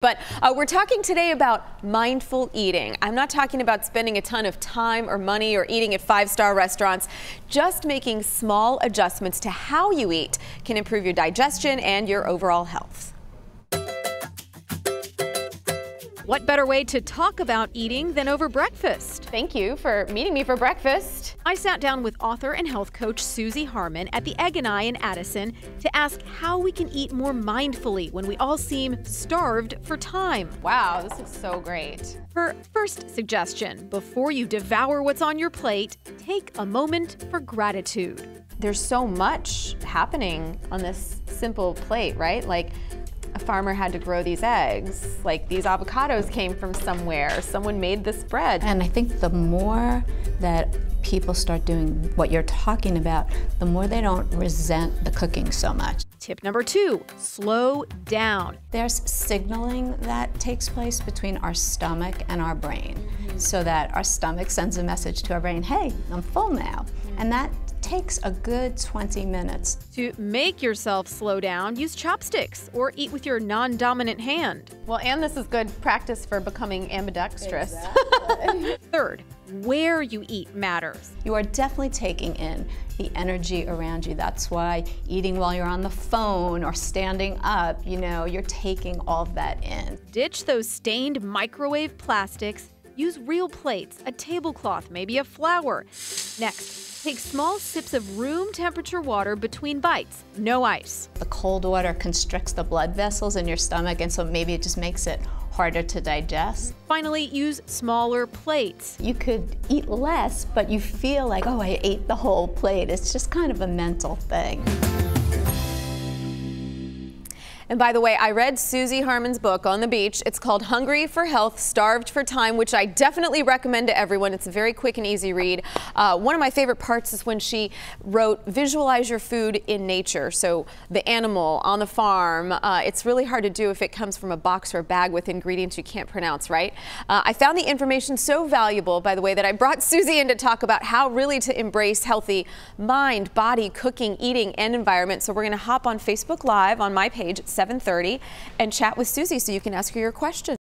But we're talking today about mindful eating. I'm not talking about spending a ton of time or money or eating at five-star restaurants. Just making small adjustments to how you eat can improve your digestion and your overall health. What better way to talk about eating than over breakfast? Thank you for meeting me for breakfast. I sat down with author and health coach Susie Harmon at the Egg and I in Addison to ask how we can eat more mindfully when we all seem starved for time. Wow, this is so great. Her first suggestion: before you devour what's on your plate, take a moment for gratitude. There's so much happening on this simple plate, right? Like, a farmer had to grow these eggs, like these avocados came from somewhere, someone made this bread. And I think the more that people start doing what you're talking about, the more they don't resent the cooking so much. Tip number 2, slow down. There's signaling that takes place between our stomach and our brain, so that our stomach sends a message to our brain, hey, I'm full now. And that takes a good 20 minutes. To make yourself slow down, use chopsticks or eat with your non-dominant hand. Well, and this is good practice for becoming ambidextrous. Exactly. Third, where you eat matters. You are definitely taking in the energy around you. That's why eating while you're on the phone or standing up, you're taking all of that in. Ditch those stained microwave plastics. Use real plates, a tablecloth, maybe a flower. Next, take small sips of room temperature water between bites, no ice. The cold water constricts the blood vessels in your stomach, and so maybe it just makes it harder to digest. Finally, use smaller plates. You could eat less, but you feel like, oh, I ate the whole plate. It's just kind of a mental thing. And by the way, I read Susie Harmon's book on the beach. It's called Hungry for Health, Starved for Time, which I definitely recommend to everyone. It's a very quick and easy read. One of my favorite parts is when she wrote, visualize your food in nature. So the animal on the farm, it's really hard to do if it comes from a box or a bag with ingredients you can't pronounce, right? I found the information so valuable, by the way, that I brought Susie in to talk about how really to embrace healthy mind, body, cooking, eating, and environment. So we're going to hop on Facebook Live on my page at 7:30 and chat with Susie so you can ask her your questions.